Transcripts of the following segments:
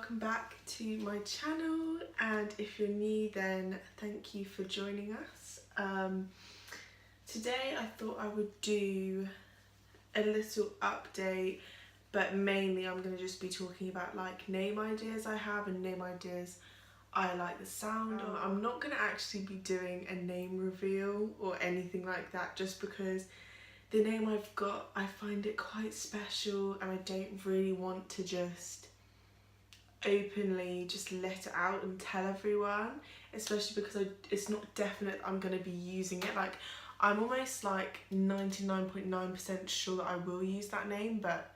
welcome back to my channel, and if you're new then thank you for joining us. Today I thought I would do a little update, but mainly I'm going to just be talking about like name ideas I have and name ideas I like the sound of. I'm not going to actually be doing a name reveal or anything like that, just because the name I've got, I find it quite special and I don't really want to just openly just let it out and tell everyone, especially because it's not definite I'm going to be using it. Like, I'm almost like 99.9% sure that I will use that name, but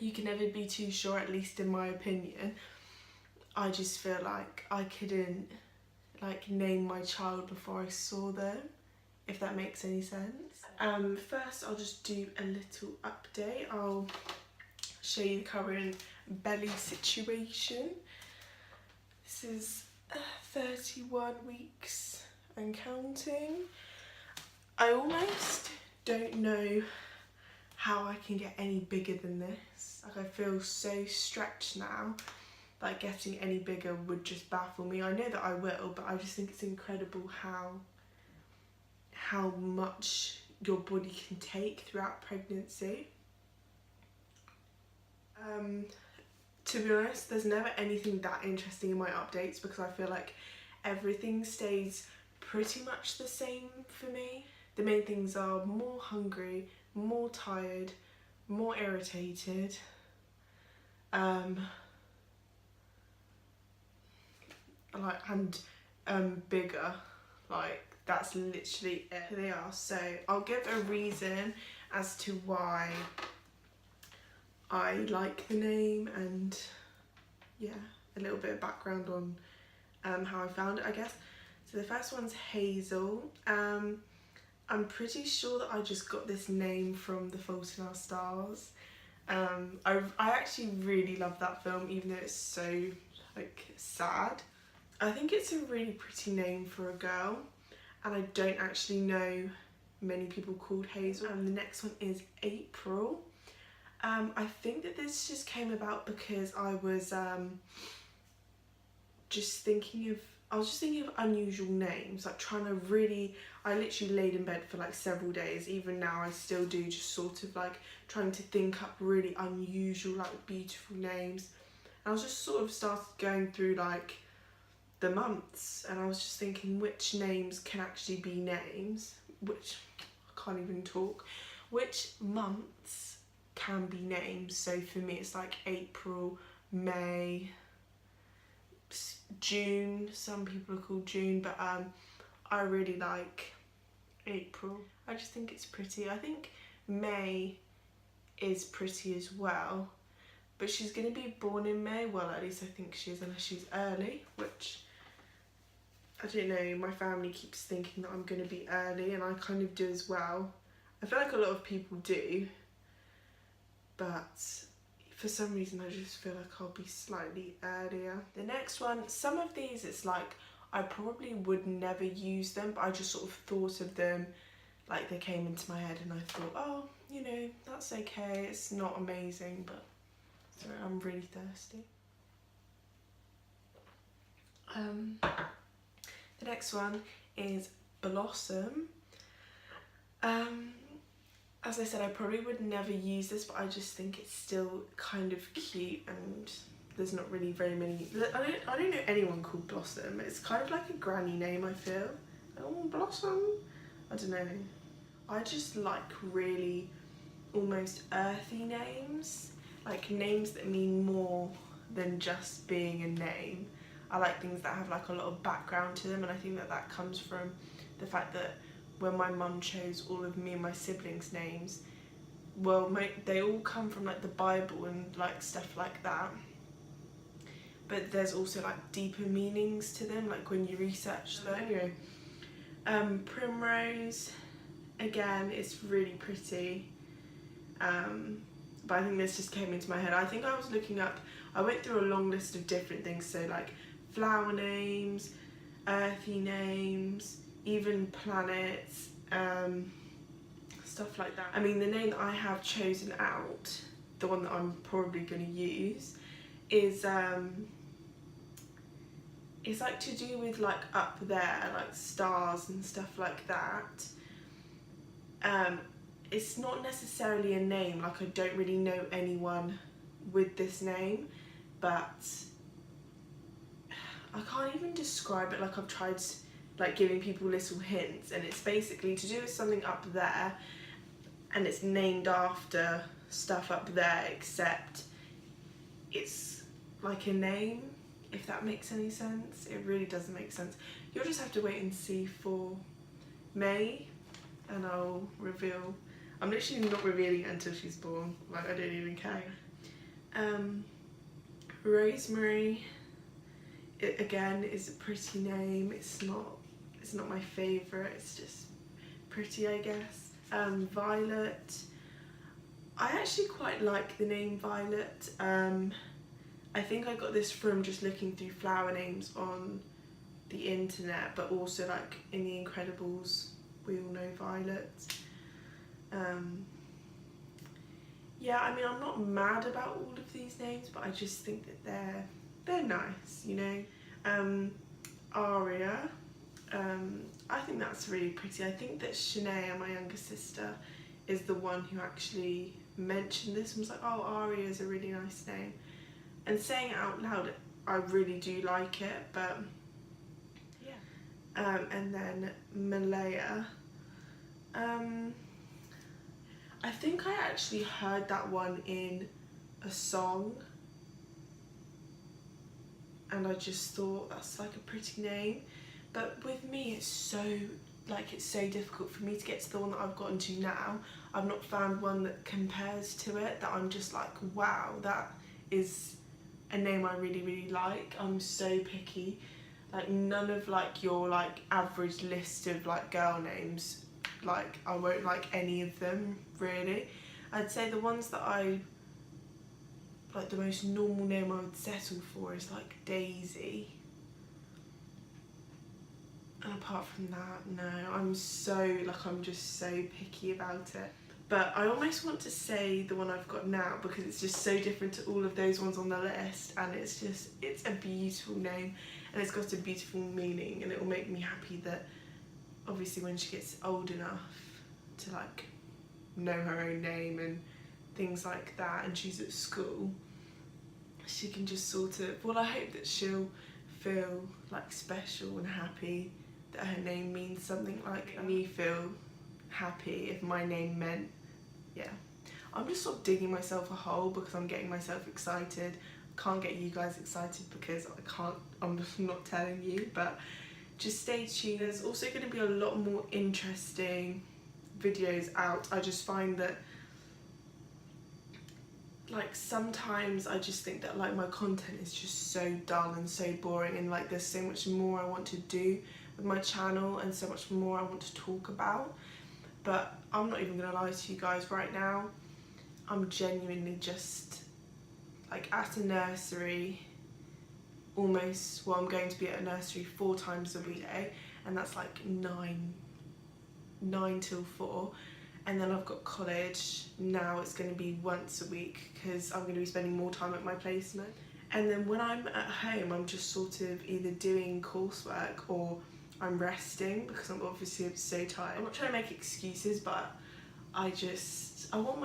you can never be too sure, at least in my opinion. I just feel like I couldn't like name my child before I saw them, if that makes any sense. First I'll just do a little update. I'll show you the current belly situation. This is 31 weeks and counting. I almost don't know how I can get any bigger than this. Like, I feel so stretched now. Like, getting any bigger would just baffle me. I know that I will, but I just think it's incredible how much your body can take throughout pregnancy. To be honest, there's never anything that interesting in my updates because I feel like everything stays pretty much the same for me. The main things are more hungry, more tired, more irritated, and bigger. Like, that's literally it. They are. So I'll give a reason as to why I like the name, and yeah, a little bit of background on how I found it, I guess. So the first one's Hazel. I'm pretty sure that I just got this name from The Fault in Our Stars. I actually really love that film, even though it's so like sad. I think it's a really pretty name for a girl, and I don't actually know many people called Hazel. The next one is April. I think that this just came about because I was just thinking of unusual names, like trying to really, I literally laid in bed for like several days, even now I still do, just sort of like trying to think up really unusual, like beautiful names. And I was just sort of started going through like the months, and I was just thinking which names can actually be names, which I can't even talk, which months can be names. So for me it's like April, May, June. Some people are called June, but I really like April. I just think it's pretty. I think May is pretty as well, but she's going to be born in May. Well, at least I think she is, unless she's early, which I don't know. My family keeps thinking that I'm going to be early, and I kind of do as well. I feel like a lot of people do, but for some reason I just feel like I'll be slightly earlier. The next one, some of these it's like I probably would never use them, but I just sort of thought of them, like they came into my head, and I thought, oh, you know, that's okay, it's not amazing, but sorry, I'm really thirsty. The next one is Blossom. As I said, I probably would never use this, but I just think it's still kind of cute, and there's not really very many. I don't know anyone called Blossom. It's kind of like a granny name, I feel. Oh, Blossom. I don't know. I just like really almost earthy names, like names that mean more than just being a name. I like things that have like a lot of background to them, and I think that that comes from the fact that when my mum chose all of me and my siblings' names, well, they all come from like the Bible and like stuff like that, but there's also like deeper meanings to them, like when you research them. Anyway, Primrose, again, it's really pretty, but I think this just came into my head. I think I was looking up, I went through a long list of different things, so like flower names, earthy names, even planets, stuff like that. I mean, the name that I have chosen out, the one that I'm probably going to use, is it's like to do with like up there, like stars and stuff like that. It's not necessarily a name, like I don't really know anyone with this name, but I can't even describe it. Like I've tried like giving people little hints, and it's basically to do with something up there, and it's named after stuff up there, except it's like a name, if that makes any sense. It really doesn't make sense. You'll just have to wait and see for May, and I'll reveal. I'm literally not revealing it until she's born, like I don't even care. Rosemary, it again is a pretty name. It's not my favourite, it's just pretty, I guess. Violet, I actually quite like the name Violet. I think I got this from just looking through flower names on the internet, but also like in The Incredibles we all know Violet. Yeah, I mean, I'm not mad about all of these names, but I just think that they're nice, you know. Aria, I think that's really pretty. I think that Shanae, my younger sister, is the one who actually mentioned this and was like, oh, Aria is a really nice name. And saying it out loud, I really do like it, but yeah. And then Malaya. I think I actually heard that one in a song, and I just thought that's like a pretty name. But with me, it's so difficult for me to get to the one that I've gotten to now. I've not found one that compares to it, that I'm just like, wow, that is a name I really, really like. I'm so picky. Like none of like your like average list of like girl names, like I won't like any of them really. I'd say the ones that I like, the most normal name I would settle for is like Daisy. And apart from that, no, I'm just so picky about it. But I almost want to say the one I've got now because it's just so different to all of those ones on the list, and it's a beautiful name and it's got a beautiful meaning, and it will make me happy that obviously when she gets old enough to like know her own name and things like that, and she's at school, she can just sort of, well, I hope that she'll feel like special and happy that her name means something, like me feel happy if my name meant, yeah. I'm just sort of digging myself a hole because I'm getting myself excited. Can't get you guys excited because I'm just not telling you, but just stay tuned. There's also going to be a lot more interesting videos out. I just find that like sometimes I just think that like my content is just so dull and so boring, and like there's so much more I want to do with my channel and so much more I want to talk about. But I'm not even gonna lie to you guys right now, I'm genuinely just like at a nursery almost, well, I'm going to be at a nursery 4 times a week, and that's like 9 till 4, and then I've got college. Now it's going to be once a week because I'm going to be spending more time at my placement, and then when I'm at home I'm just sort of either doing coursework or I'm resting because I'm obviously so tired. I'm not trying to make excuses, but I want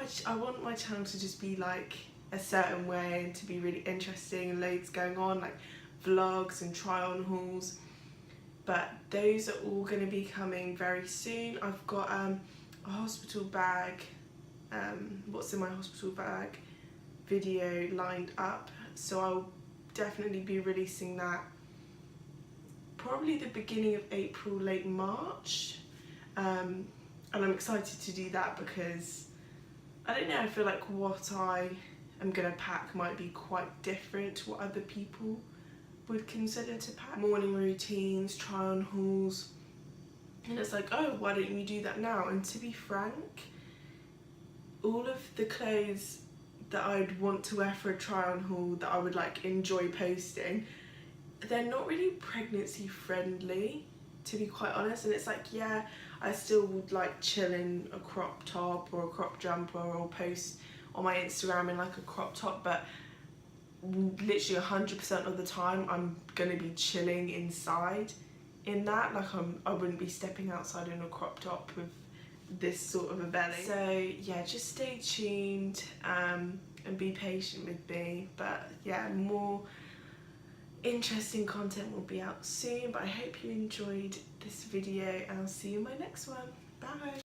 my channel to just be like a certain way and to be really interesting and loads going on, like vlogs and try on hauls, but those are all going to be coming very soon. I've got a hospital bag, what's in my hospital bag video lined up, so I'll definitely be releasing that probably the beginning of April, late March, and I'm excited to do that because I don't know, I feel like what I am going to pack might be quite different to what other people would consider to pack. Morning routines, try on hauls, and it's like, oh, why don't you do that now? And to be frank, all of the clothes that I'd want to wear for a try on haul that I would like enjoy posting, they're not really pregnancy friendly, to be quite honest. And it's like, yeah, I still would like chill in a crop top or a crop jumper or post on my Instagram in like a crop top, but literally 100% of the time I'm gonna be chilling inside in that. Like I wouldn't be stepping outside in a crop top with this sort of a belly. So yeah, just stay tuned and be patient with me. But yeah, more interesting content will be out soon. But I hope you enjoyed this video and I'll see you in my next one. Bye.